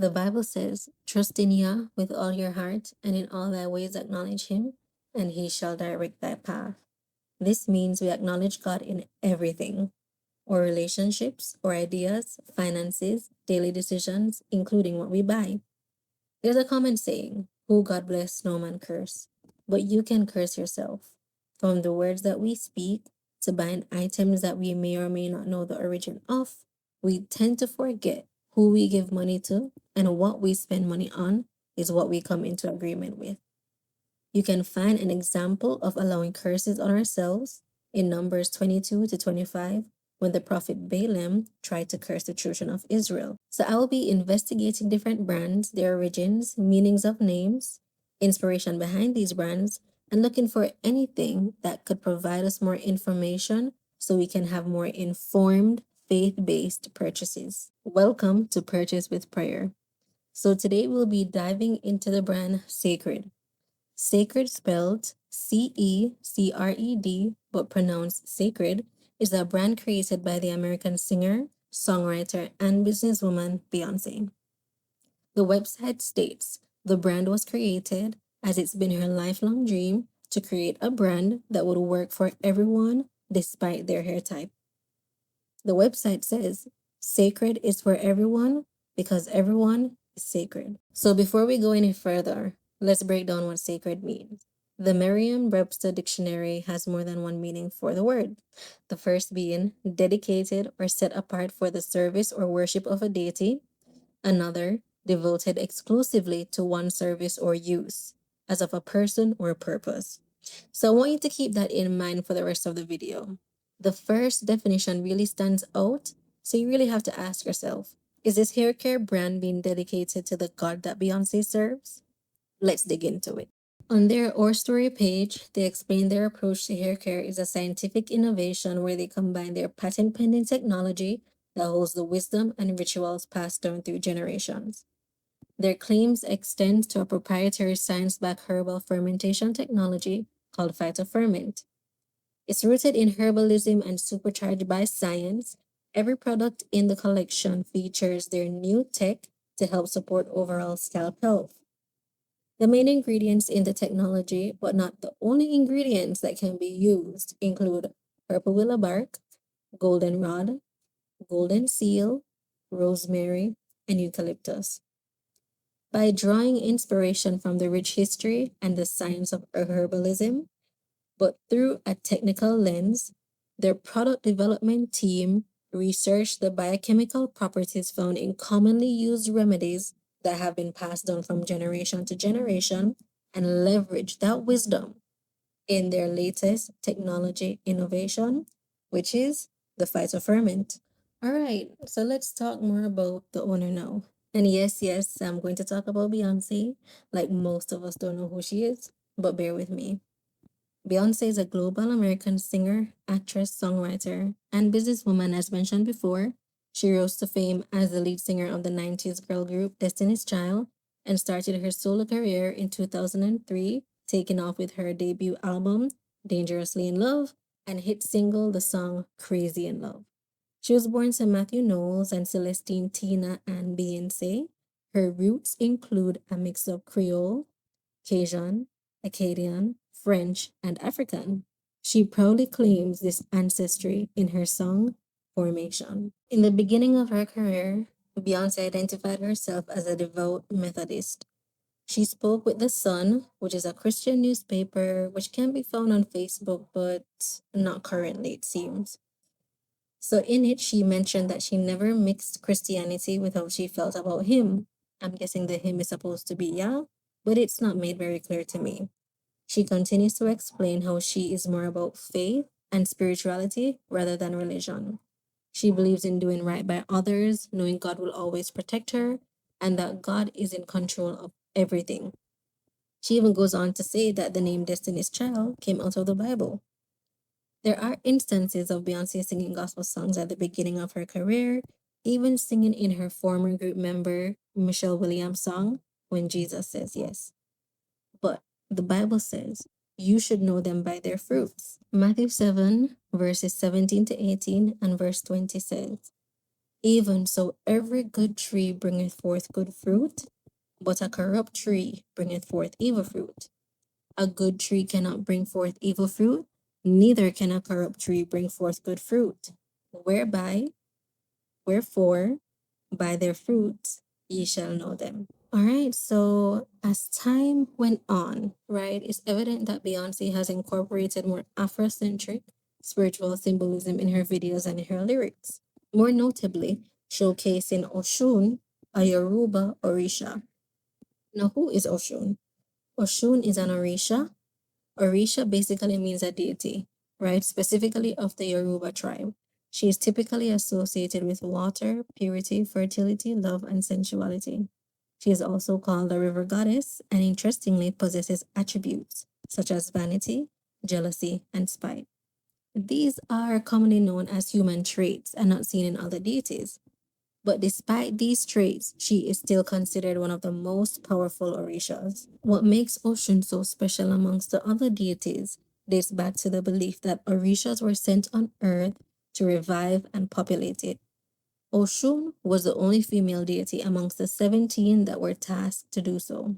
The Bible says, "Trust in Yah with all your heart, and in all thy ways acknowledge him, and he shall direct thy path." This means we acknowledge God in everything, our relationships, our ideas, finances, daily decisions, including what we buy. There's a common saying, "Who God bless, no man curse." But you can curse yourself. From the words that we speak to buying items that we may or may not know the origin of, we tend to forget who we give money to, and what we spend money on is what we come into agreement with. You can find an example of allowing curses on ourselves in Numbers 22 to 25, when the prophet Balaam tried to curse the children of Israel. So I will be investigating different brands, their origins, meanings of names, inspiration behind these brands, and looking for anything that could provide us more information so we can have more informed, faith-based purchases. Welcome to Purchase with Prayer. So today we'll be diving into the brand Cecred. Cecred, spelled Cecred, but pronounced Cecred, is a brand created by the American singer, songwriter, and businesswoman Beyonce. The website states the brand was created as it's been her lifelong dream to create a brand that would work for everyone despite their hair type. The website says Cecred is for everyone because everyone is sacred. So before we go any further, let's break down what sacred means. The Merriam-Webster dictionary has more than one meaning for the word. The first being dedicated or set apart for the service or worship of a deity. Another, devoted exclusively to one service or use, as of a person or a purpose. So I want you to keep that in mind for the rest of the video. The first definition really stands out, so you really have to ask yourself, is this hair care brand being dedicated to the God that Beyonce serves? Let's dig into it. On their Our Story page, they explain their approach to hair care is a scientific innovation where they combine their patent pending technology that holds the wisdom and rituals passed down through generations. Their claims extend to a proprietary science-backed herbal fermentation technology called phytoferment. It's rooted in herbalism and supercharged by science. Every product in the collection features their new tech to help support overall scalp health. The main ingredients in the technology, but not the only ingredients that can be used, include purple willow bark, goldenrod, golden seal, rosemary, and eucalyptus. By drawing inspiration from the rich history and the science of herbalism, but through a technical lens, their product development team researched the biochemical properties found in commonly used remedies that have been passed down from generation to generation and leveraged that wisdom in their latest technology innovation, which is the phytoferment. All right, so let's talk more about the owner now. And yes, I'm going to talk about Beyonce. Like most of us don't know who she is, but bear with me. Beyonce is a global American singer, actress, songwriter, and businesswoman, as mentioned before. She rose to fame as the lead singer of the 90s girl group Destiny's Child and started her solo career in 2003, taking off with her debut album, Dangerously in Love, and hit single the song Crazy in Love. She was born to Matthew Knowles and Celestine Tina Ann Beyonce. Her roots include a mix of Creole, Cajun, Acadian, French, and African. She proudly claims this ancestry in her song Formation. In the beginning of her career, Beyonce identified herself as a devout Methodist. She spoke with The Sun, which is a Christian newspaper which can be found on Facebook, but not currently, it seems. So in it, she mentioned that she never mixed Christianity with how she felt about him. I'm guessing the him is supposed to be Yah, but it's not made very clear to me. She continues to explain how she is more about faith and spirituality rather than religion. She believes in doing right by others, knowing God will always protect her, and that God is in control of everything. She even goes on to say that the name Destiny's Child came out of the Bible. There are instances of Beyonce singing gospel songs at the beginning of her career, even singing in her former group member Michelle Williams' song, When Jesus Says Yes. But the Bible says, you should know them by their fruits. Matthew 7, verses 17 to 18, and verse 20 says, Even so, every good tree bringeth forth good fruit, but a corrupt tree bringeth forth evil fruit. A good tree cannot bring forth evil fruit, neither can a corrupt tree bring forth good fruit. Whereby, wherefore, by their fruits ye shall know them. All right, so as time went on, right, it's evident that Beyonce has incorporated more Afrocentric spiritual symbolism in her videos and in her lyrics, more notably showcasing Oshun, a Yoruba Orisha. Now, who is Oshun? Oshun is an Orisha. Orisha basically means a deity, right? Specifically of the Yoruba tribe. She is typically associated with water, purity, fertility, love, and sensuality. She is also called a river goddess and interestingly possesses attributes such as vanity, jealousy, and spite. These are commonly known as human traits and not seen in other deities. But despite these traits, she is still considered one of the most powerful Orishas. What makes Oshun so special amongst the other deities dates back to the belief that Orishas were sent on earth to revive and populate it. Oshun was the only female deity amongst the 17 that were tasked to do so.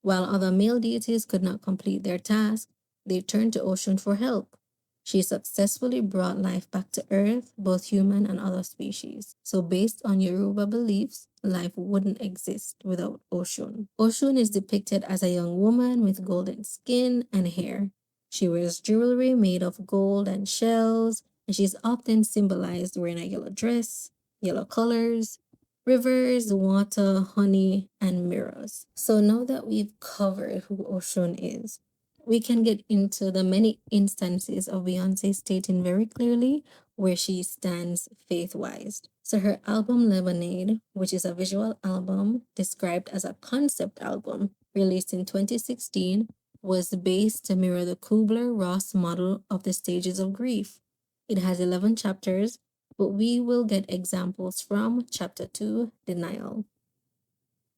While other male deities could not complete their task, they turned to Oshun for help. She successfully brought life back to Earth, both human and other species. So, based on Yoruba beliefs, life wouldn't exist without Oshun. Oshun is depicted as a young woman with golden skin and hair. She wears jewelry made of gold and shells, and she's often symbolized wearing a yellow dress, yellow colors, rivers, water, honey, and mirrors. So now that we've covered who Oshun is, we can get into the many instances of Beyonce stating very clearly where she stands faith wise. So her album Lemonade, which is a visual album described as a concept album released in 2016, was based to mirror the Kubler-Ross model of the stages of grief. It has 11 chapters, but we will get examples from chapter 2, Denial.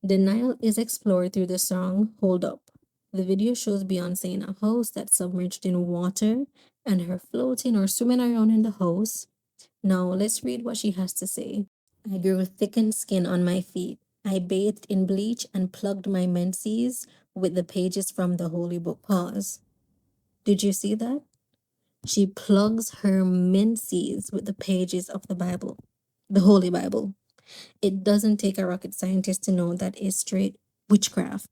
Denial is explored through the song Hold Up. The video shows Beyonce in a house that's submerged in water and her floating or swimming around in the house. Now, let's read what she has to say. I grew thickened skin on my feet. I bathed in bleach and plugged my menses with the pages from the holy book. Pause. Did you see that? She plugs her menses with the pages of the Bible, the Holy Bible. It doesn't take a rocket scientist to know that is straight witchcraft.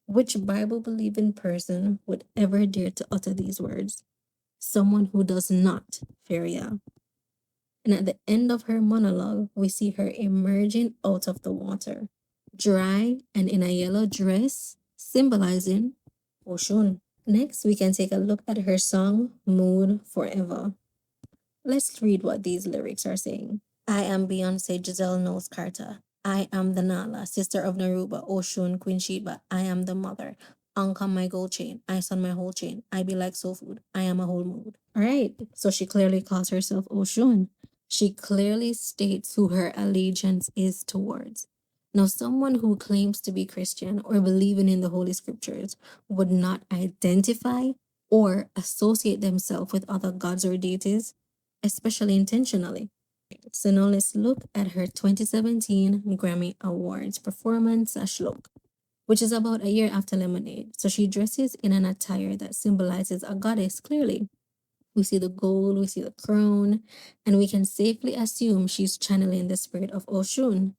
Which Bible believing person would ever dare to utter these words? Someone who does not fear Yah. And at the end of her monologue, we see her emerging out of the water, dry and in a yellow dress, symbolizing Oshun. Next, we can take a look at her song, Mood Forever. Let's read what these lyrics are saying. I am Beyonce Giselle Knowles Carter. I am the Nala, sister of Naruba, Oshun, Queen Sheba. I am the mother. Ank on my gold chain, ice on my whole chain. I be like soul food. I am a whole mood. All right. So she clearly calls herself Oshun. She clearly states who her allegiance is towards. Now, someone who claims to be Christian or believing in the Holy Scriptures would not identify or associate themselves with other gods or deities, especially intentionally. So now let's look at her 2017 Grammy Awards performance look, which is about a year after Lemonade. So she dresses in an attire that symbolizes a goddess clearly. We see the gold, we see the crown, and we can safely assume she's channeling the spirit of Oshun.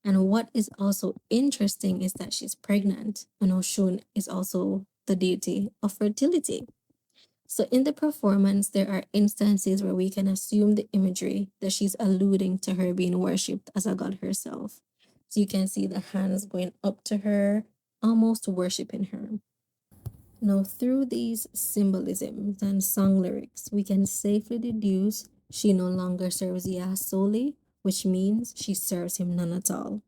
And what is also interesting is that she's pregnant, and Oshun is also the deity of fertility. So in the performance, there are instances where we can assume the imagery that she's alluding to her being worshipped as a god herself. So you can see the hands going up to her, almost worshiping her. Now, through these symbolisms and song lyrics, we can safely deduce she no longer serves Yah solely, which means she serves him none at all.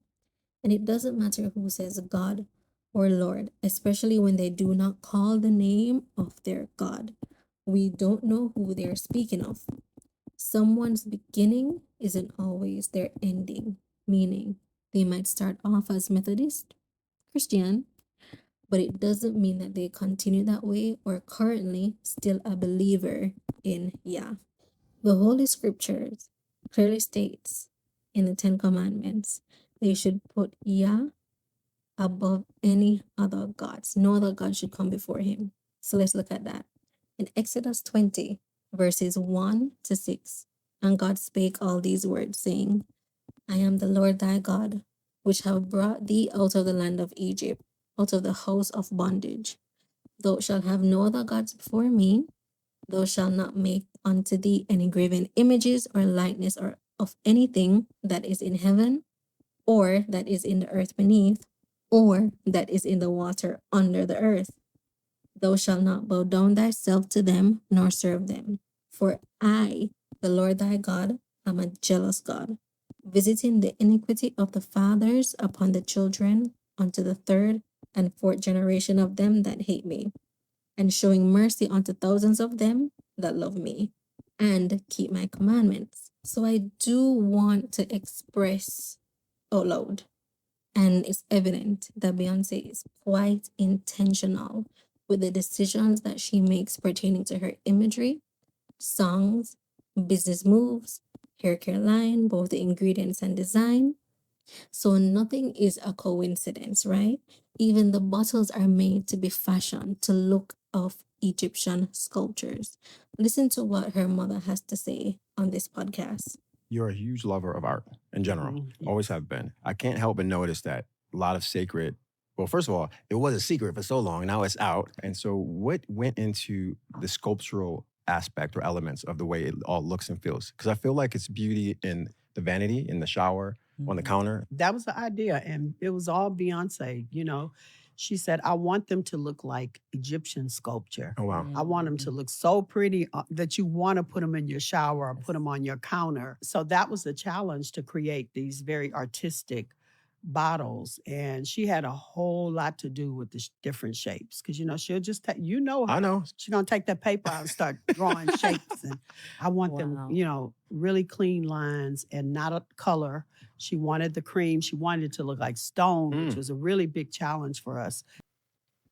And it doesn't matter who says God or Lord, especially when they do not call the name of their God. We don't know who they're speaking of. Someone's beginning isn't always their ending, meaning they might start off as Methodist, Christian, but it doesn't mean that they continue that way or currently still a believer in Yah. The Holy Scriptures clearly states in the Ten Commandments. They should put Yah above any other gods. No other god should come before him. So let's look at that. In Exodus 20, verses 1 to 6, and God spake all these words, saying, I am the Lord thy God, which have brought thee out of the land of Egypt, out of the house of bondage. Thou shalt have no other gods before me. Thou shalt not make unto thee any graven images or likeness or of anything that is in heaven, or that is in the earth beneath, or that is in the water under the earth. Thou shalt not bow down thyself to them, nor serve them. For I, the Lord thy God, am a jealous God, visiting the iniquity of the fathers upon the children unto the third and fourth generation of them that hate me, and showing mercy unto thousands of them that love me and keep my commandments. So I do want to express out loud, and it's evident that Beyonce is quite intentional with the decisions that she makes pertaining to her imagery, songs, business moves, hair care line, both the ingredients and design. So nothing is a coincidence, right? Even the bottles are made to be fashioned to look of Egyptian sculptures. Listen to what her mother has to say on this podcast. You're a huge lover of art in general. Always have been. I can't help but notice that a lot of Cecred, well, first of all, it was a secret for so long. Now it's out. And so what went into the sculptural aspect or elements of the way it all looks and feels? Because I feel like it's beauty in the vanity, in the shower, on the counter. That was the idea. And it was all Beyonce, you know. She said, I want them to look like Egyptian sculpture. Oh, wow. I want them to look so pretty that you want to put them in your shower or put them on your counter. So that was the challenge, to create these very artistic bottles. And she had a whole lot to do with the different shapes. Because, you know, she'll just take, you know, I know. she's going to take that paper out and start drawing shapes. And I want them, you know, really clean lines and not a color. She wanted the cream. She wanted it to look like stone, which was a really big challenge for us.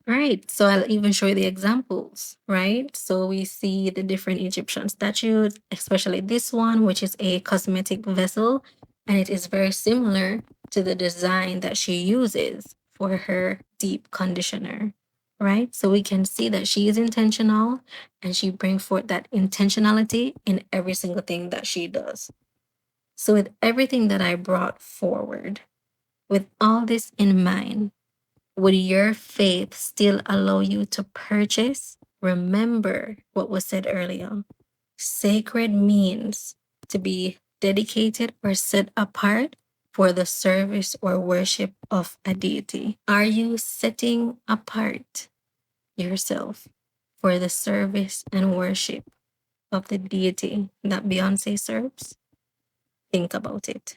Right. So I'll even show you the examples, right? So we see the different Egyptian statues, especially this one, which is a cosmetic vessel. And it is very similar to the design that she uses for her deep conditioner, right? So we can see that she is intentional, and she brings forth that intentionality in every single thing that she does. So with everything that I brought forward, with all this in mind, would your faith still allow you to purchase? Remember what was said earlier. Sacred means to be dedicated or set apart for the service or worship of a deity. Are you setting apart yourself for the service and worship of the deity that Beyonce serves? Think about it.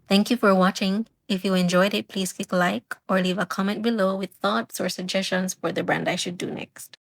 Thank you for watching. If you enjoyed it, please click like or leave a comment below with thoughts or suggestions for the brand I should do next.